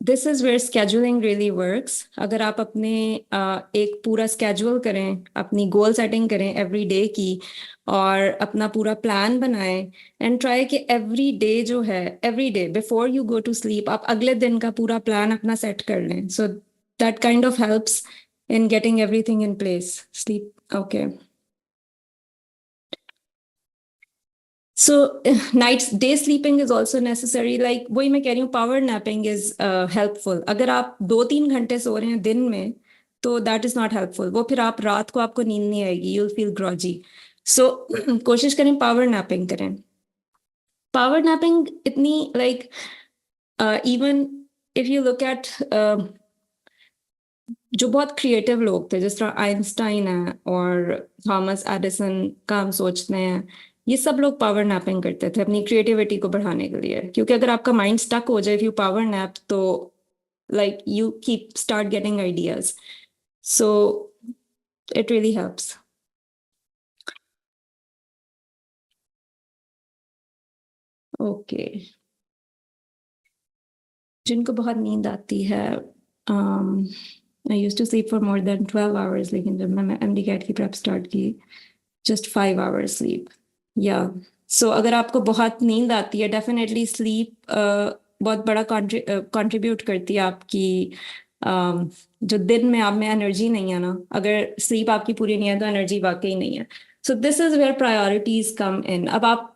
this is where scheduling really works. अगर आप अपने एक पूरा स्केजुअल करें, अपनी गोल सेटिंग करें एवरी डे की, और अपना पूरा प्लान बनाएं, एंड ट्राई कि एवरी डे जो है, every day before you go to sleep आप अगले दिन का पूरा प्लान अपना सेट कर लें। So that kind of helps in getting everything in place. Sleep, okay. So night day sleeping is also necessary. Like वही मैं कह रही हूँ, power napping is helpful. अगर आप 2-3 घंटे सो रहे हैं दिन में, तो that is not helpful. वो फिर आप रात को आपको नींद नहीं आएगी, you'll feel groggy. So कोशिश करें power napping करें। Power napping इतनी like even if you look at जो बहुत क्रिएटिव लोग थे, जिस तरह आइंस्टाइन है और थॉमस एडिसन का हम सोचते हैं, ये सब लोग पावर नैपिंग करते थे अपनी क्रिएटिविटी को बढ़ाने के लिए। क्योंकि अगर आपका माइंड स्टक हो जाए, इफ यू पावर नैप, तो like you keep start getting ideas, so it really helps. Okay, जिनको बहुत नींद आती है, I used to sleep for more than 12 hours, लेकिन जब मैं एमडी कैट की प्रेप स्टार्ट की, जस्ट 5 आवर्स स्लीप। या सो अगर आपको बहुत नींद आती है, डेफिनेटली स्लीप बहुत बड़ा कंट्रीब्यूट करती है आपकी, जो दिन में आप में एनर्जी नहीं है ना, अगर स्लीप आपकी पूरी नहीं है तो एनर्जी वाकई नहीं है। So this is where priorities come in. अब आप,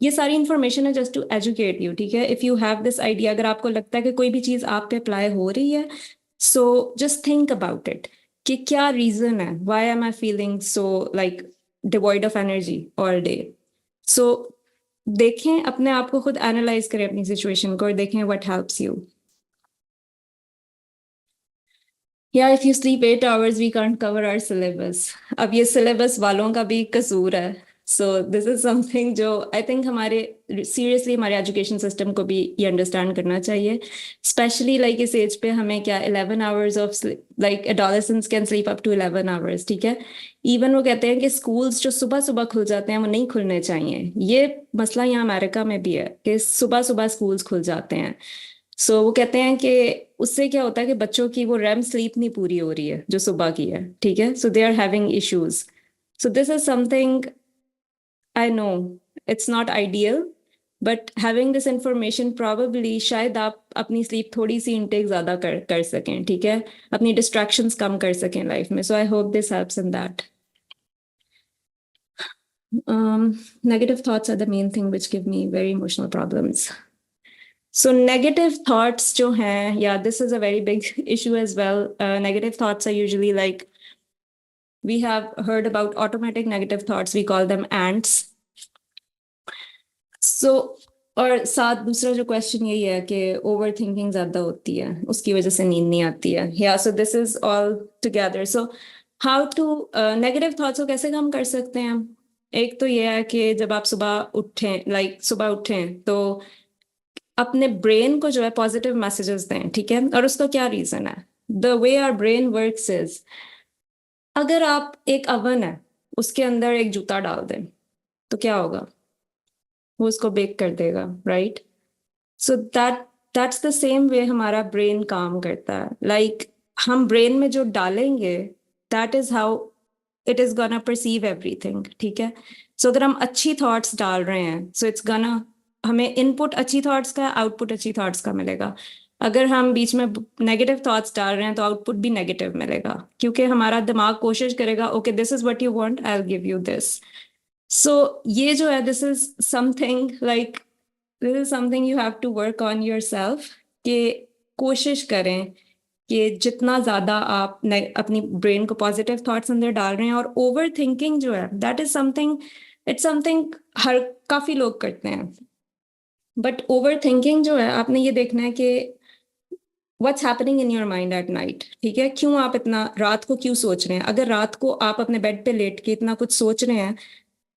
ये सारी इंफॉर्मेशन है जस्ट टू एजुकेट यू, ठीक है। If you have this idea, अगर आपको लगता है कि कोई भी चीज आप पे अप्लाई हो रही है, so just think about it कि क्या रीजन है, why am I feeling so like devoid of energy all day. So देखें, अपने आप को खुद एनालाइज करें अपनी सिचुएशन को और देखें व्हाट हेल्प्स यू. या if you sleep 8 hours we can't cover our syllabus. अब ये सिलेबस वालों का भी कसूर है. सो दिस इज समथिंग जो आई थिंक हमारे सीरियसली हमारे एजुकेशन सिस्टम को भी ये अंडरस्टैंड करना चाहिए. स्पेशली लाइक इस एज पे हमें क्या 11 hours of like adolescents can sleep up to 11 hours. ठीक है. इवन वो कहते हैं कि स्कूल्स जो सुबह सुबह खुल जाते हैं वो नहीं खुलने चाहिए. ये मसला यहाँ अमेरिका में भी है कि सुबह सुबह स्कूल्स खुल जाते हैं. सो वो कहते हैं कि उससे क्या होता है कि बच्चों की वो रेम स्लीप नहीं पूरी हो रही है जो सुबह की है. ठीक है. So they are having issues. So this is something I know it's not ideal, but having this information probably शायद आप अपनी स्लीप थोड़ी सी इनटेक ज्यादा कर सकें. ठीक है. अपनी डिस्ट्रैक्शंस कम कर सकें लाइफ में. So I hope this helps in that. Negative thoughts are the main thing which give me very emotional problems. So negative thoughts जो हैं, yeah, this is a very big issue as well. Negative thoughts are usually like, we have heard about automatic negative thoughts, we call them ants. So और साथ दूसरा जो question यही है कि over thinking ज्यादा होती है, उसकी वजह से नींद नहीं आती है. या so this is all together. So how to negative thoughts को कैसे कम कर सकते हैं हम. एक तो ये है कि जब आप सुबह उठें, सुबह उठें तो अपने ब्रेन को जो है पॉजिटिव मैसेजेस दें. ठीक है. और उसका क्या रीजन है. The way our brain works is, अगर आप एक अवन है उसके अंदर एक जूता डाल दें तो क्या होगा, वो उसको बेक कर देगा. Right. So that's the same way हमारा ब्रेन काम करता है. लाइक हम ब्रेन में जो डालेंगे that is how it is gonna perceive everything. ठीक है. सो अगर हम अच्छी थॉट्स डाल रहे हैं सो इट्स गोना, हमें इनपुट अच्छी थॉट्स का, आउटपुट अच्छी थॉट्स का मिलेगा. अगर हम बीच में नेगेटिव थॉट्स डाल रहे हैं तो आउटपुट भी नेगेटिव मिलेगा, क्योंकि हमारा दिमाग कोशिश करेगा okay this is what you want, I will give you this. So ये जो है this is something like, this is something you have to work on yourself. कि कोशिश करें कि जितना ज्यादा आप अपनी ब्रेन को पॉजिटिव थॉट्स अंदर डाल रहे हैं. और ओवर थिंकिंग जो है that is something, it's something हर काफी लोग करते हैं. बट ओवर थिंकिंग जो है आपने ये देखना है कि what's happening in your mind at night. ठीक है. क्यों आप इतना रात को क्यों सोच रहे हैं. अगर रात को आप अपने बेड पे लेट के इतना कुछ सोच रहे हैं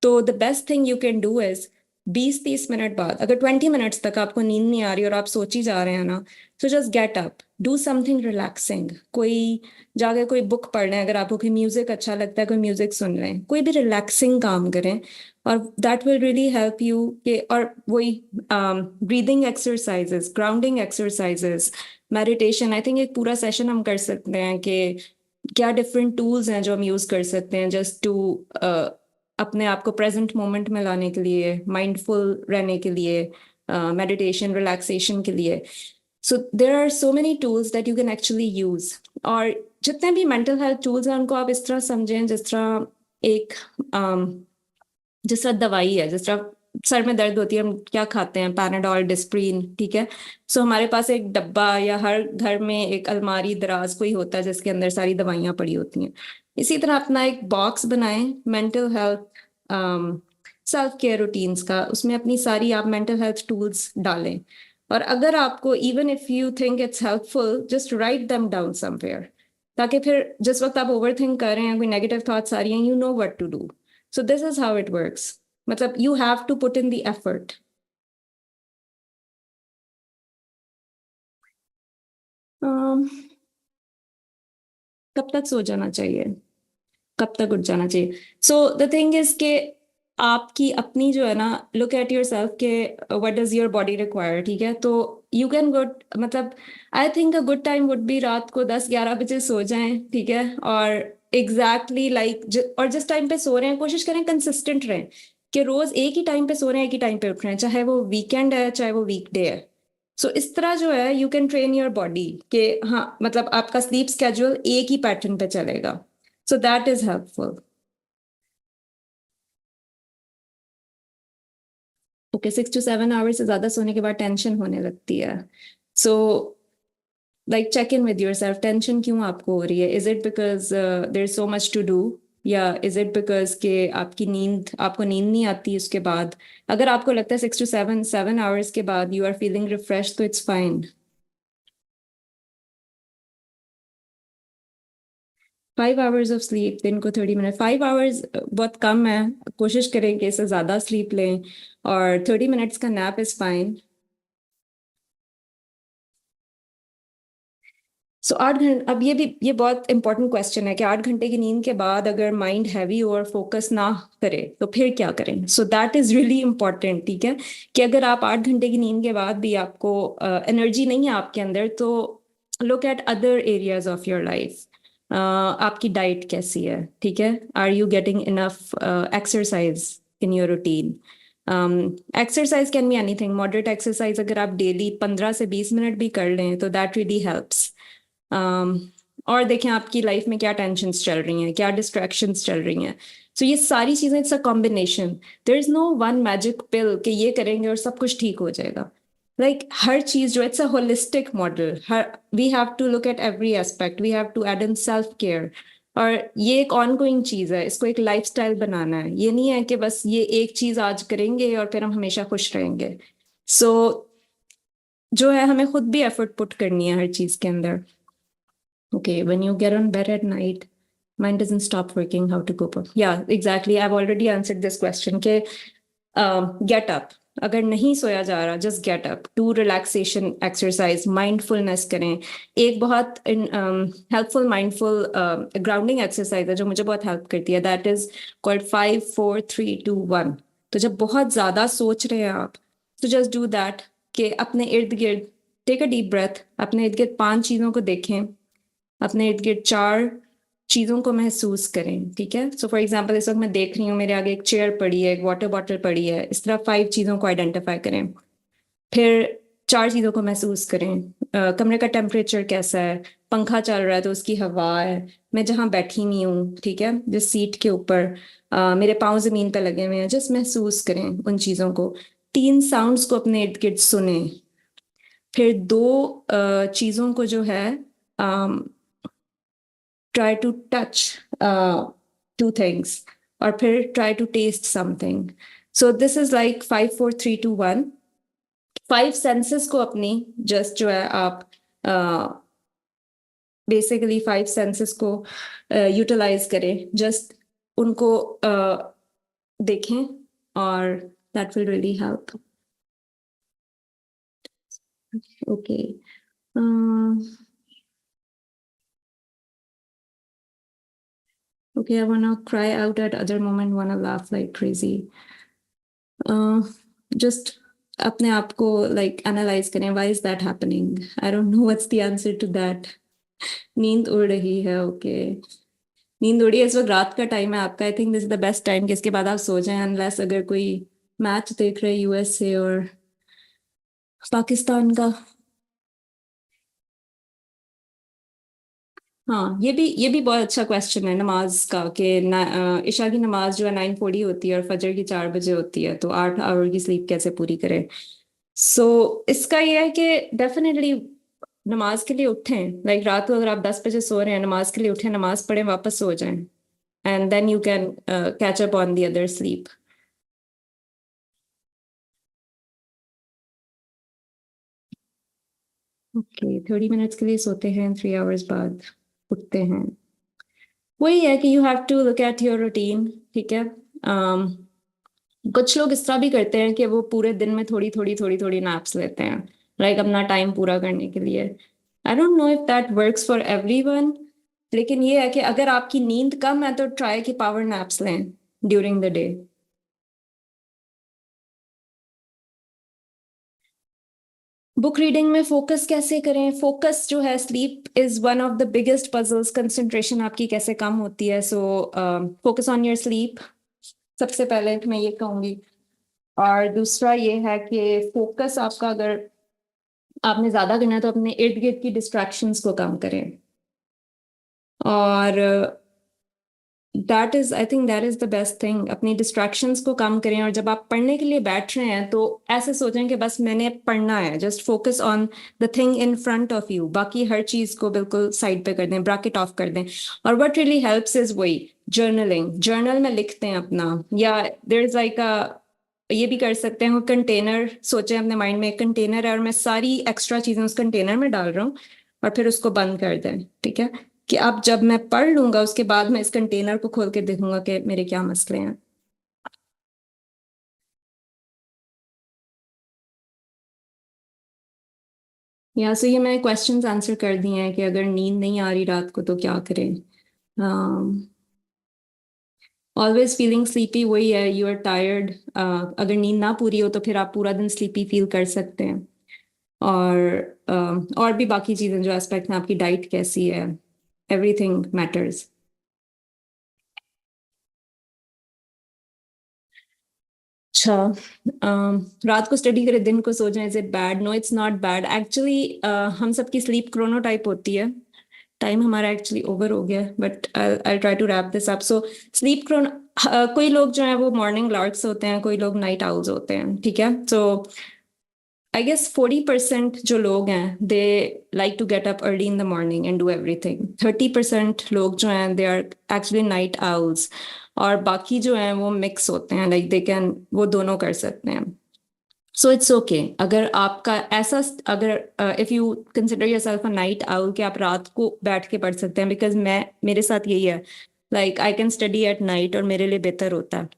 तो the best thing you can do is 20-30 minute बाद, अगर 20 मिनट्स तक आपको नींद नहीं आ रही और आप सोच ही जा रहे हैं ना, so just get up, do something relaxing. कोई जाके कोई बुक पढ़ लें, अगर आपको कोई म्यूजिक अच्छा लगता है कोई म्यूजिक सुन लें, कोई भी रिलैक्सिंग काम करें. और that will really help you के. और वही breathing exercises, grounding exercises, meditation. I think एक पूरा सेशन हम कर सकते हैं कि क्या डिफरेंट टूल्स हैं जो हम यूज कर सकते हैं जस्ट टू अपने आप को प्रेजेंट मोमेंट में लाने के लिए, माइंडफुल रहने के लिए, मेडिटेशन रिलैक्सेशन के लिए. So there are so many tools that you can actually use. और जितने भी मेंटल हेल्थ टूल्स हैं उनको आप इस तरह समझें जिस तरह एक जिस तरह दवाई है. जिस तरह सर में दर्द होती है हम क्या खाते हैं, पैनाडोल, डिस्प्रिन. ठीक है. सो हमारे पास एक डब्बा या हर घर में एक अलमारी दराज कोई होता है जिसके अंदर सारी दवाइयां पड़ी होती हैं. इसी तरह अपना एक बॉक्स बनाएं mental health self care routines का. उसमें अपनी सारी आप मेंटल हेल्थ टूल्स डालें. और अगर आपको even if you think it's helpful just write them down somewhere, ताकि फिर जिस वक्त आप ओवर थिंक कर रहे हैं, कोई नेगेटिव थॉट्स आ रही हैं, you know what to do. So this is how it works. मतलब you have to put in the effort. कब तक सो जाना चाहिए, कब तक उठ जाना चाहिए. सो द थिंग इज के आपकी अपनी जो है ना, लुक एट योर सेल्फ के what does your body require. ठीक है. तो यू कैन गुड मतलब I think a good time would be रात को 10-11 बजे सो जाएं. ठीक है. और एग्जैक्टली और जिस टाइम पे सो रहे हैं कोशिश करें कंसिस्टेंट रहें कि रोज एक ही टाइम पे सो रहे हैं, एक ही टाइम पे उठ रहे हैं, चाहे वो वीकेंड है चाहे वो वीकडे है. सो इस तरह जो है you can train your body कि हाँ मतलब आपका स्लीप स्केड्यूल एक ही पैटर्न पे चलेगा. सो that is helpful. Okay. 6 to 7 hours से ज्यादा सोने के बाद टेंशन होने लगती है. So like check in with your self, tension क्यों आपको हो रही है. Is it because there is so much to do, या इज इट बिकॉज के आपको नींद नहीं आती उसके बाद? अगर आपको लगता है 6 to 7 के बाद यू आर फीलिंग रिफ्रेश तो it's fine. 5 hours of sleep, दिन को 30 मिनट, 5 hours बहुत कम है। कोशिश करें कि इससे ज्यादा स्लीप लें, और 30 मिनट्स का नैप इज फाइन। सो 8 घंटे, अब ये बहुत इंपॉर्टेंट क्वेश्चन है कि 8 घंटे की नींद के बाद अगर माइंड हैवी हो और फोकस ना करे तो फिर क्या करें? सो दैट इज रियली इंपॉर्टेंट, ठीक है? कि अगर आप 8 घंटे की नींद के बाद भी आपको एनर्जी नहीं है आपके अंदर, तो look at other areas of your life. आपकी डाइट कैसी है, ठीक है? Are you getting enough exercise in your routine? Exercise can be anything, moderate exercise अगर आप डेली 15 से 20 मिनट भी कर लें तो दैट रियली हेल्प्स। um, और देखें आपकी लाइफ में क्या टेंशन्स चल रही हैं, क्या डिस्ट्रैक्शंस चल रही हैं। सो ये सारी चीज़ें, it's a combination. There is no one magic pill कि ये करेंगे और सब कुछ ठीक हो जाएगा। हर चीज़ जो, इट्स अ होलिस्टिक मॉडल। हर we have to look at every aspect, we have to add in self care. और ये एक ऑनगोइंग चीज़ है, इसको एक लाइफस्टाइल बनाना है। ये नहीं है कि बस ये एक चीज़ आज करेंगे और फिर हम हमेशा खुश रहेंगे। सो जो है, हमें खुद भी एफर्ट पुट करनी है हर चीज़ के अंदर। Okay, when you get on bed at night, mind doesn't stop working. How to cope up? Yeah, exactly. I've already answered this question. के get up. अगर नहीं सोया जा रहा, just get up. Do relaxation exercise, mindfulness करें। एक बहुत helpful mindful grounding exercise है जो मुझे बहुत help करती है। That is called 5 4 3 2 1। तो जब बहुत ज्यादा सोच रहे हैं आप, तो just do that। कि अपने इर्द गिर्द take a deep breath, अपने इर्द गिर्द 5 चीजों को देखें, अपने इर्द गिर्द 4 चीजों को महसूस करें, ठीक है? सो फॉर एग्जाम्पल, इस वक्त मैं देख रही हूँ मेरे आगे एक चेयर पड़ी है, एक वाटर बॉटल पड़ी है। इस तरह 5 चीजों को आइडेंटिफाई करें। फिर 4 चीजों को महसूस करें। कमरे का टेम्परेचर कैसा है, पंखा चल रहा है तो उसकी हवा है, मैं जहाँ बैठी हुई हूँ, ठीक है, जिस सीट के ऊपर, मेरे पाँव जमीन पर लगे हुए हैं, जस्ट महसूस करें उन चीजों को। 3 साउंड्स को अपने इर्द गिर्द सुने। फिर 2 चीजों को जो है, try to touch 2 things, और फिर try to taste something. So this is like 5 4 3 2 1। 5 senses को अपनी जस्ट जो है आप बेसिकली 5 सेंसेस को यूटिलाइज करें, जस्ट उनको देखें, और that will really help. Okay, okay, I wanna cry out at other moment, wanna laugh like crazy. Just अपने आप को like analyze करें, why is that happening? I don't know what's the answer to that. नींद उड़ रही है, okay. नींद उड़ी है, इस वक्त रात का टाइम है आपका। आई think this is the best time कि इसके बाद आप सो जाएं, अनलेस अगर कोई मैच देख रहे हैं यूएस से और पाकिस्तान का। हाँ, ये भी बहुत अच्छा क्वेश्चन है नमाज का, कि इशा की नमाज जो है 9:40 होती है और फजर की 4 बजे होती है, तो 8 आवर की स्लीप कैसे पूरी करें? इसका ये है कि डेफिनेटली नमाज के लिए उठें। रात को अगर आप 10 बजे सो रहे हैं, नमाज के लिए उठें, नमाज पढ़ें, वापस सो जाएं, and then you can catch up on the other sleep. Okay, 30 minutes के लिए सोते हैं, 3 आवर्स बाद उठते हैं। वही है कि you have to look at your routine, ठीक है? कुछ लोग इस तरह भी करते हैं कि वो पूरे दिन में थोड़ी थोड़ी नैप्स लेते हैं, अपना टाइम पूरा करने के लिए। I don't know if that works for everyone, लेकिन ये है कि अगर आपकी नींद कम है तो ट्राई कि पावर नैप्स लें during the day. Book reading में फोकस कैसे करें? फोकस जो है, sleep is one of the biggest puzzles. Concentration आपकी कैसे कम होती है? So focus on your sleep, सबसे पहले मैं ये कहूंगी। और दूसरा ये है कि फोकस आपका, अगर आपने ज्यादा करना है तो अपने इर्द गिर्द की डिस्ट्रैक्शंस को कम करें। और that is, I think that is the best thing. अपनी डिस्ट्रैक्शंस को कम करें, और जब आप पढ़ने के लिए बैठ रहे हैं तो ऐसे सोचें कि बस मैंने पढ़ना है। Just focus on the thing in front of you, बाकी हर चीज को बिल्कुल साइड पे कर दें, ब्रैकेट ऑफ कर दें। और व्हाट रियली हेल्प्स इज वही जर्नलिंग, जर्नल में लिखते हैं अपना, या देयर इज लाइक अ, ये भी कर सकते हैं, कंटेनर सोचे अपने माइंड में, एक कंटेनर है और मैं सारी एक्स्ट्रा चीजें उस कंटेनर में डाल रहा हूँ और फिर उसको बंद कर दें, ठीक है, कि अब जब मैं पढ़ लूंगा उसके बाद मैं इस कंटेनर को खोल के देखूंगा कि मेरे क्या मसले हैं। या सो ये मैंने क्वेश्चंस आंसर कर दिए हैं कि अगर नींद नहीं आ रही रात को तो क्या करें। ऑलवेज फीलिंग स्लीपी, वही है, यू आर टायर्ड। अगर नींद ना पूरी हो तो फिर आप पूरा दिन स्लीपी फील कर सकते हैं। और भी बाकी चीजें जो एस्पेक्ट हैं, आपकी डाइट कैसी है, एवरीथिंग मैटर्स। अच्छा, रात को स्टडी करें दिन को सो जाएं, is it bad? No, it's not bad actually. हम सबकी स्लीप क्रोनोटाइप होती है। टाइम हमारा एक्चुअली ओवर हो गया, but I try to wrap this up. So sleep chrono, कोई लोग जो है वो मॉर्निंग लार्क्स होते हैं, कोई लोग नाइट आउल्स होते हैं, ठीक है। सो आई गेस 40% जो लोग हैं they like to get up early in the morning and do everything. 30% लोग जो हैं they are actually night owls. और बाकी जो हैं वो मिक्स होते हैं, लाइक दे कैन, वो दोनों कर सकते हैं। सो इट्स ओके अगर आपका ऐसा, अगर if you consider yourself a night owl कि आप रात को बैठ के पढ़ सकते हैं, बिकॉज मैं, मेरे साथ यही है, like I can study at night और मेरे लिए बेहतर होता है।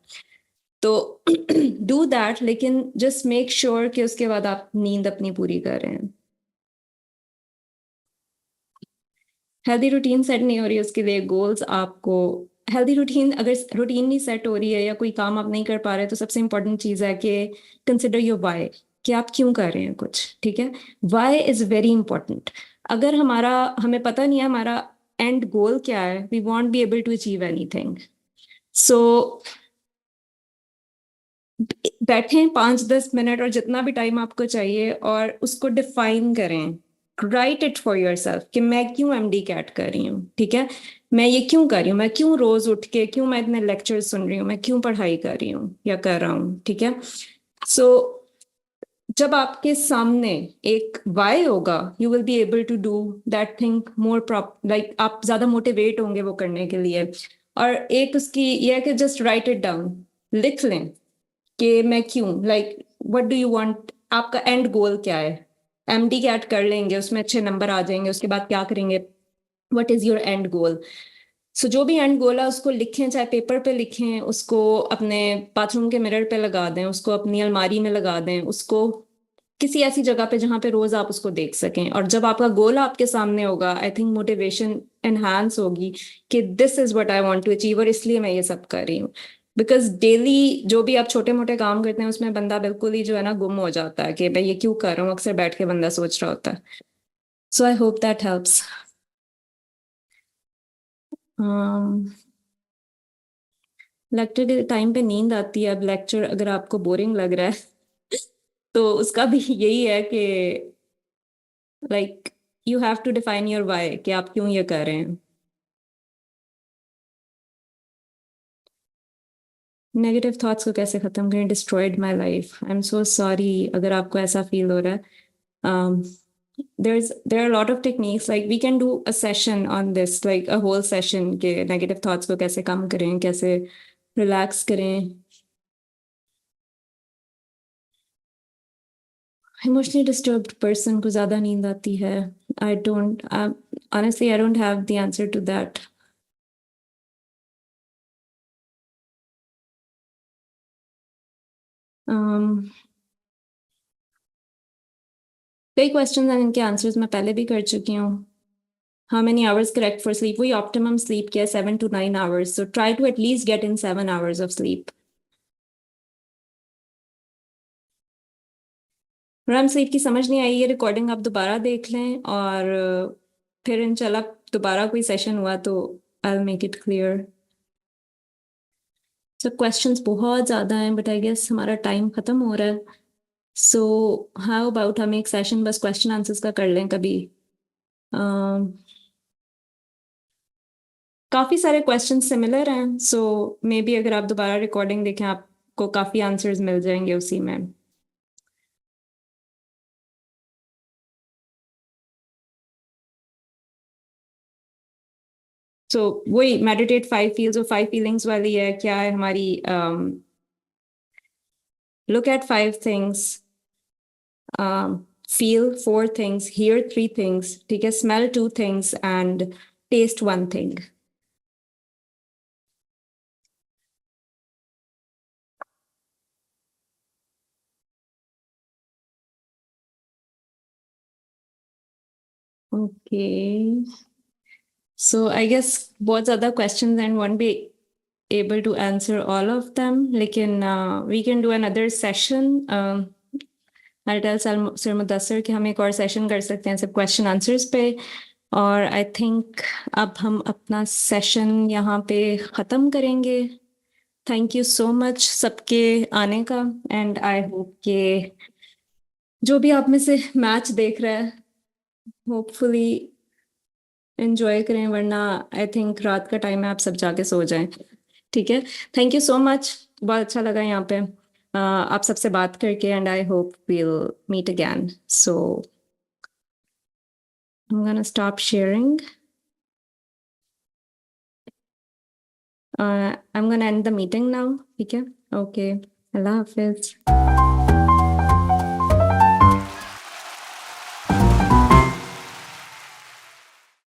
तो डू दैट, लेकिन जस्ट मेक श्योर कि उसके बाद आप नींद अपनी पूरी कर रहे हैं। हेल्दी रूटीन सेट नहीं हो रही है, उसके लिए गोल्स आपको, हेल्दी रूटीन, अगर रूटीन नहीं सेट हो रही है या कोई काम आप नहीं कर पा रहे तो सबसे इंपॉर्टेंट चीज़ है कि कंसिडर योर वाई, कि आप क्यों कर रहे हैं कुछ, ठीक है। Why is very important. अगर हमारा, हमें पता नहीं है हमारा एंड गोल क्या है, we want be able to achieve anything. So बैठें 5-10 मिनट और जितना भी टाइम आपको चाहिए और उसको डिफाइन करें। Right it for your self कि मैं क्यों एमडी कैट कर रही हूँ, ठीक है। मैं ये क्यों कर रही हूँ, मैं क्यों रोज उठ के, क्यों मैं इतने लेक्चर सुन रही हूँ, मैं क्यों पढ़ाई कर रही हूँ या कर रहा हूँ, ठीक है। सो जब आपके सामने एक वाई होगा, you will be able to do that thing more prop, लाइक आप ज्यादा मोटिवेट होंगे वो करने के लिए। और एक उसकी ये है कि जस्ट राइट इट डाउन, लिख लें कि मैं क्यों, like what do you want, आपका एंड गोल क्या है। एमडी कैट कर लेंगे, उसमें अच्छे नंबर आ जाएंगे, उसके बाद क्या करेंगे, व्हाट इज योर एंड गोल। सो जो भी एंड गोल है उसको लिखें, चाहे पेपर पे लिखें, उसको अपने बाथरूम के मिरर पे लगा दें, उसको अपनी अलमारी में लगा दें, उसको किसी ऐसी जगह पे जहां पे रोज आप उसको देख सकें। और जब आपका गोल आपके सामने होगा, आई थिंक मोटिवेशन एनहांस होगी कि this is what I want to achieve और इसलिए मैं ये सब कर रही हूँ। बिकॉज डेली जो भी आप छोटे मोटे काम करते हैं उसमें बंदा बिल्कुल ही जो है ना गुम हो जाता है कि मैं ये क्यों कर रहा हूँ, अक्सर बैठ के बंदा सोच रहा होता है। So I hope that helps. Lecture के टाइम पे नींद आती है। अब लेक्चर अगर आपको बोरिंग लग रहा है तो उसका भी यही है कि like you have to define your why, कि आप क्यों ये कर रहे हैं। नेगेटिव थॉट्स को कैसे खत्म करें, destroyed my life, I am so sorry अगर आपको ऐसा फील हो रहा है। there are a lot of techniques, like we can do a session on this, like a whole session के नेगेटिव थॉट्स को कैसे कम करें, कैसे रिलैक्स करें। इमोशनली डिस्टर्ब्ड पर्सन को ज्यादा नींद आती है। I don't, honestly I don't have the answer to that. um, कई क्वेश्चन हैं इनके आंसर्स मैं पहले भी कर चुकी हूँ। How many hours correct for sleep, वही ऑप्टिमम स्लीप क्या है, 7 to 9 hours, so try to at least get in 7 hours of sleep. RAM sleep की समझ नहीं आई, ये रिकॉर्डिंग आप दोबारा देख लें और फिर इंशाल्लाह दोबारा कोई सेशन हुआ तो आई मेक इट क्लियर। सब क्वेश्चंस बहुत ज़्यादा हैं बट आई गेस हमारा टाइम ख़त्म हो रहा है। सो हाउ अबाउट हम एक सेशन बस क्वेश्चन आंसर्स का कर लें कभी। काफ़ी सारे क्वेश्चन सिमिलर हैं, सो मे बी अगर आप दोबारा रिकॉर्डिंग देखें आपको काफ़ी आंसर्स मिल जाएंगे उसी में। सो वही मेडिटेट 5 फील्स और 5 फीलिंग्स वाली है, क्या है हमारी, look at 5 things, feel 4 things, hear 3 things, ठीक है, smell 2 things and taste 1 thing. Okay. So I guess बहुत ज़्यादा questions and won't be able to answer all of them. लेकिन we can do another session. I'll tell Sir Mudassir कि हम एक और session कर सकते हैं सब क्वेश्चन आंसर्स पे. और आई थिंक अब हम अपना सेशन यहाँ पे ख़त्म करेंगे. थैंक यू सो मच सबके आने का. एंड आई होप कि जो भी आप में से मैच देख रहा है होपफुली एंजॉय करें, वरना आई थिंक रात का टाइम है, आप सब जाके सो जाएं. ठीक है. Thank you so much. बहुत अच्छा लगा यहाँ पे आप सबसे बात करके. And I hope we'll meet again. So I'm gonna stop sharing. I'm gonna end the meeting now. ठीक है. Okay. अल्लाह हाफिज.